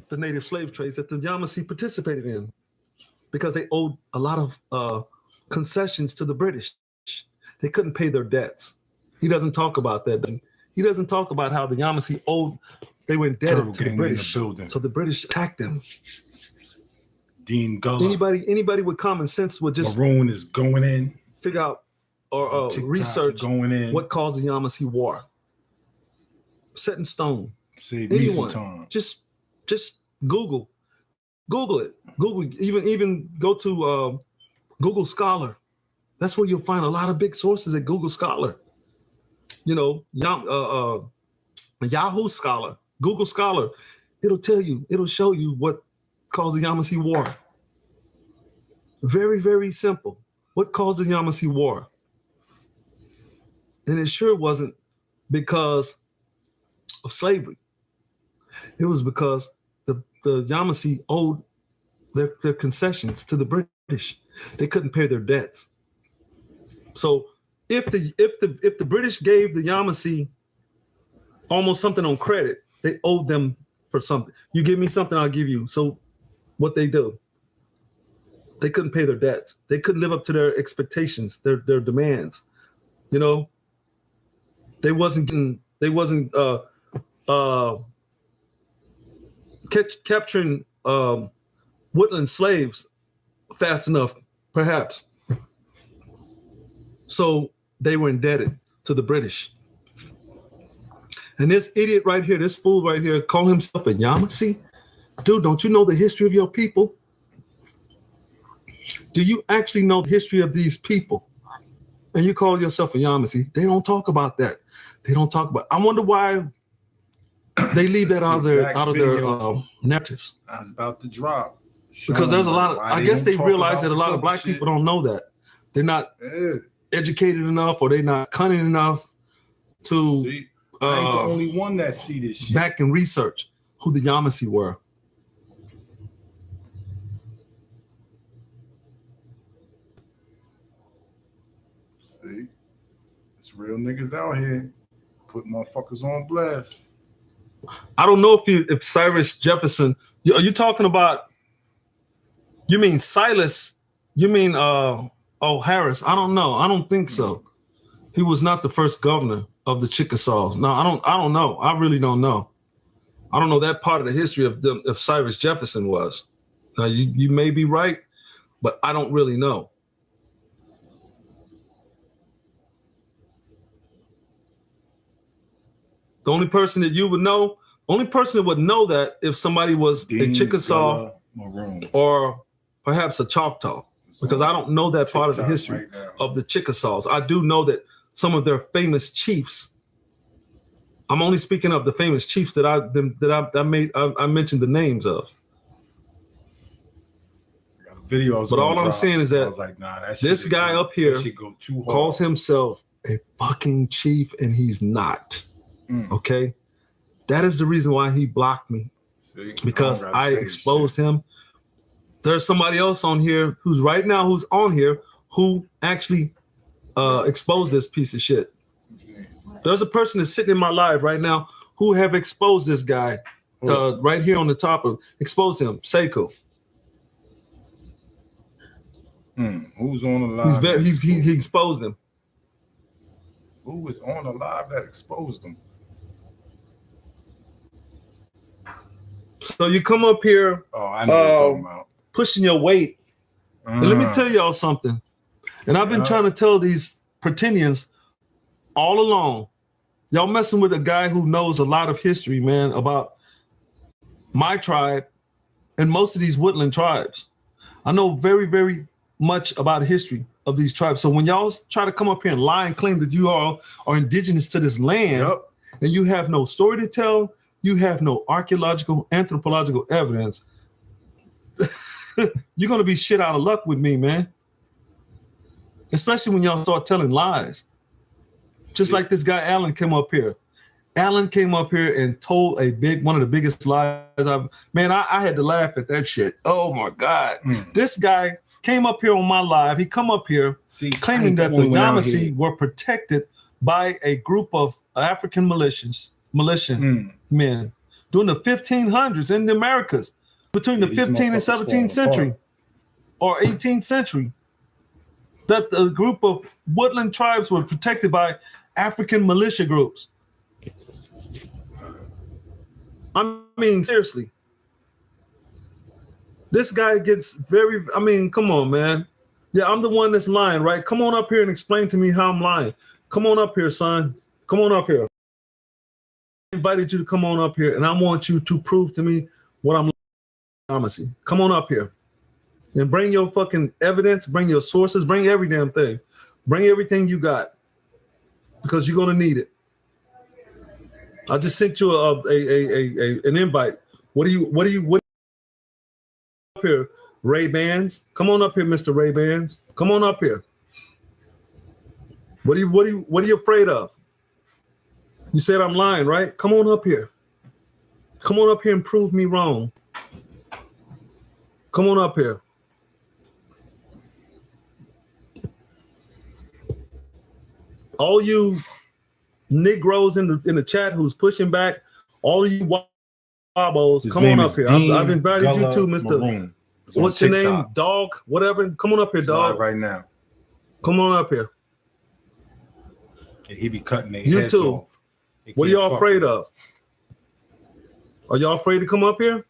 the native slave trades that the Yamasee participated in because they owed a lot of concessions to the British. They couldn't pay their debts. He doesn't talk about that. He doesn't talk about how the Yamasee owed, they were indebted to the British. So the British attacked them. Dean Gullah. Anybody with common sense would just Maroon is going in. Figure out or research going in. What caused the Yamasee War. Set in stone. Save me some time. Just Google it. Even go to Google Scholar. That's where you'll find a lot of big sources at Google Scholar. You know, Yahoo Scholar, Google Scholar. It'll show you what caused the Yamasee War. Very, very simple. What caused the Yamasee War? And it sure wasn't because of slavery. It was because the Yamasee owed their concessions to the British. They couldn't pay their debts. So if the British gave the Yamasee almost something on credit, they owed them for something. You give me something, I'll give you. So what they do? They couldn't pay their debts. They couldn't live up to their expectations, their demands. You know, they wasn't capturing woodland slaves fast enough, perhaps. So they were indebted to the British. And this idiot right here, this fool right here, call himself a Yamasee? Dude, don't you know the history of your people? Do you actually know the history of these people? And you call yourself a Yamasee? They don't talk about that. They don't talk about. I wonder why they leave that out of their narratives. I was about to drop. Because there's a lot of. I guess they realize that a lot of black people don't know that. They're not educated enough, or they're not cunning enough to. See, I ain't the only one that see this shit. Back and research who the Yamasee were. See, it's real niggas out here put motherfuckers on blast. I don't know if Cyrus Jefferson. Are you talking about? You mean Silas? You mean Harris? I don't know. I don't think so. He was not the first governor of the Chickasaws. No, I don't know. I really don't know. I don't know that part of the history of Cyrus Jefferson was. Now you may be right, but I don't really know. The only person that you would know, only person that would know that if somebody was a Chickasaw or perhaps a Choctaw, because I don't know that part of the history of the Chickasaws. I do know that some of their famous chiefs. I'm only speaking of the famous chiefs that I mentioned the names of. Videos, but all I'm saying is that this guy up here calls himself a fucking chief, and he's not. Okay, that is the reason why he blocked me. Because I exposed him. There's somebody else on here who's on here who actually exposed this piece of shit. There's a person that's sitting in my live right now who have exposed this guy right here on the top of exposed him. Seiko. Who's on the live? He exposed him. Who is on the live that exposed him? So you come up here. Oh, I know what you're talking about. Pushing your weight. And let me tell y'all something. And I've been trying to tell these pretendians all along. Y'all messing with a guy who knows a lot of history, man, about my tribe and most of these woodland tribes. I know very, very much about the history of these tribes. So when y'all try to come up here and lie and claim that you all are indigenous to this land, and you have no story to tell, you have no archaeological, anthropological evidence, you're going to be shit out of luck with me, man. Especially when y'all start telling lies. Just like this guy, Alan, came up here. Alan came up here and told one of the biggest lies I had to laugh at that shit. Oh my God. This guy came up here on my live. He come up here claiming that the Yamasee were protected by a group of African militia men. during the 1500s in the Americas, between the 15th and 17th century or 18th century, that a group of woodland tribes were protected by African militia groups. I mean, seriously. This guy gets very, I mean, come on, man. Yeah, I'm the one that's lying, right? Come on up here and explain to me how I'm lying. Come on up here, son. Come on up here. I invited you to come on up here, and I want you to prove to me what I'm lying. Come on up here. And bring your fucking evidence, bring your sources, bring every damn thing. Bring everything you got. Because you're going to need it. I just sent you an invite. What up here, Ray-Bans? Come on up here, Mr. Ray-Bans. Come on up here. What are you afraid of? You said I'm lying, right? Come on up here. Come on up here and prove me wrong. Come on up here. All you Negroes in the chat who's pushing back, all you wobbles, come on up here. I've invited you too, Mr. Maroon. What's your name? Dog? Whatever. Come on up here, dog. Right now. Come on up here. And he be cutting their you heads too. Off. What are y'all afraid of? Are y'all afraid to come up here?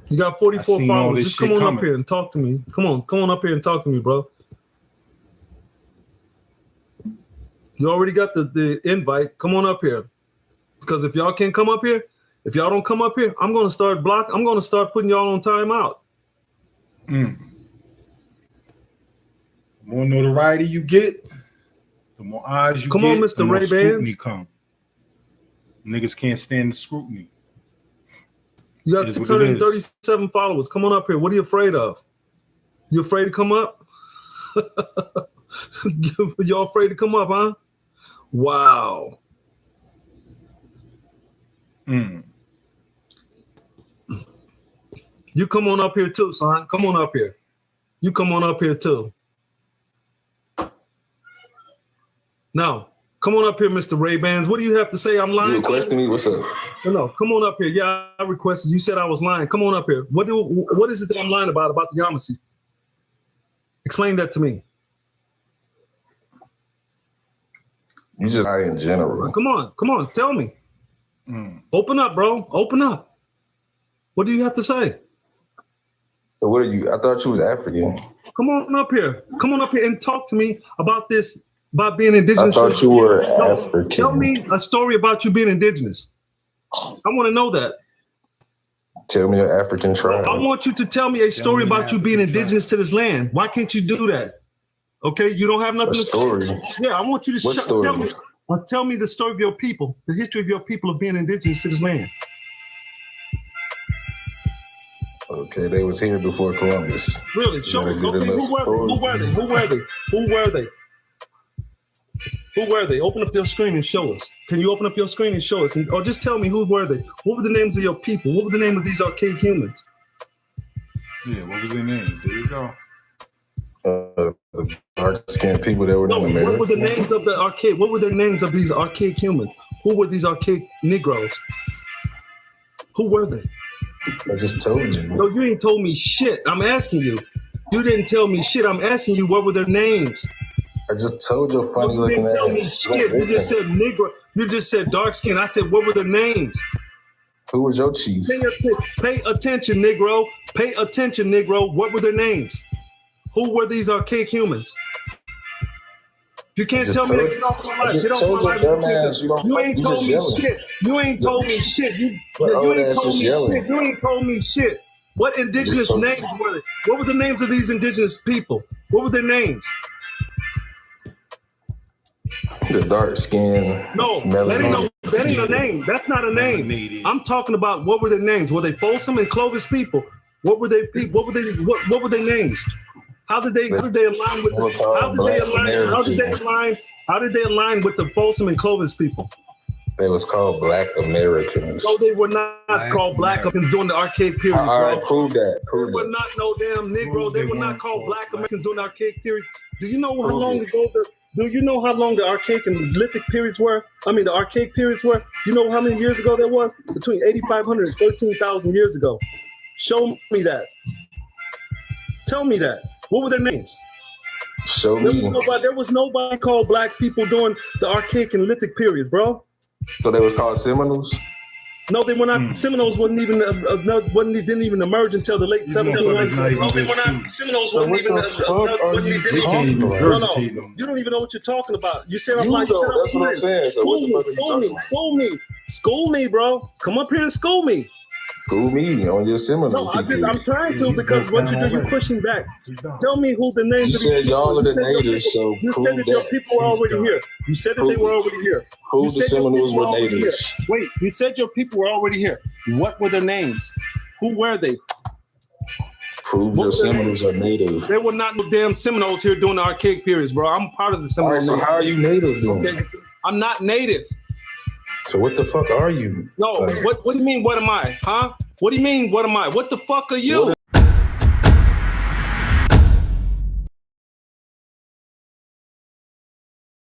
You got 44 followers. Just come on up here and talk to me. Come on up here and talk to me, bro. You already got the invite. Come on up here. Because if y'all can't come up here, if y'all don't come up here, I'm going to start putting y'all on timeout. The more notoriety you get, the more eyes you get. Come on, Mr. Ray-Bans. Niggas can't stand the scrutiny. You got 637 followers. Come on up here. What are you afraid of? You afraid to come up? Y'all afraid to come up, huh? Wow. You come on up here too, son. Come on up here. You come on up here too. Now, come on up here, Mr. Ray-Bans. What do you have to say? I'm lying. You requesting me? What's up? No, come on up here. Yeah, I requested. You said I was lying. Come on up here. What is it that I'm lying about the Yamasee? Explain that to me. You just lie in general. Come on. Tell me. Open up, bro. Open up. What do you have to say? So what are you? I thought you was African. Come on up here. Come on up here and talk to me about this, about being indigenous. I thought you were African. Tell me a story about you being indigenous. I want to know that. Tell me your African tribe. I want you to tell me a story about you being indigenous to this land. Why can't you do that? Okay, you don't have nothing to say. Yeah, I want you to tell me the story of your people, the history of your people of being indigenous to this land. Okay, they was here before Columbus. Really? Show me. Okay, who were they? Open up your screen and show us. Can you open up your screen and show us? Or just tell me who were they? What were the names of your people? What were the name of these archaic humans? Yeah, what was their name? There you go. The dark-skinned people that were in America. What were the names of the archaic? What were their names of these archaic humans? Who were these archaic Negroes? Who were they? I just told you. No, you ain't told me shit. I'm asking you. You didn't tell me shit. I'm asking you, what were their names? I just told you funny looking ass. You didn't tell me shit. You just said Negro. You just said dark skin. I said, what were their names? Who was your chief? Pay attention, Negro. Pay attention, Negro. What were their names? Who were these archaic humans? If you can't tell me that, get off my life. Get off my life. You ain't told me shit. You ain't told me shit. You ain't told me shit. You ain't told me shit. What indigenous names were they? What were the names of these indigenous people? What were their names? The dark skin. No, that ain't a name. That's not a name. I'm talking about what were their names? Were they Folsom and Clovis people? What were they people? What were their names? How did they align with how did they align with the Folsom and Clovis people? They was called Black Americans. No, they were not called Black Americans during the archaic period. All right, prove that. They were not no damn Negro. They were not called Black Americans during the archaic period. Do you know how long ago Do you know how long the archaic and lithic periods were? I mean, the archaic periods were? You know how many years ago that was? Between 8,500 and 13,000 years ago. Show me that. Tell me that. What were their names? Show There me. was nobody called black people during the archaic and lithic periods, bro. So they were called Seminoles? No, they were not. Seminoles didn't even emerge until the late 1700s. No, they were not. Seminoles wasn't even. No. You don't even know what you're talking about. You said I'm lying. You said I'm that's what I'm saying. So School me, bro. Come up here and school me. School me on your Seminoles. No, I'm trying to, because what you do, you're pushing back. Tell me who the names of these people. Y'all are the natives, so you said that your people were already here. You said that they were already here. Who the Seminoles were natives? Wait, you said your people were already here. What were their names? Who were they? Prove your Seminoles are native. There were not no damn Seminoles here during the archaic periods, bro. I'm part of the Seminole. All right, so how are you native then? Okay. I'm not native. So what the fuck are you? No, what do you mean, what am I? Huh? What do you mean, what am I? What the fuck are you?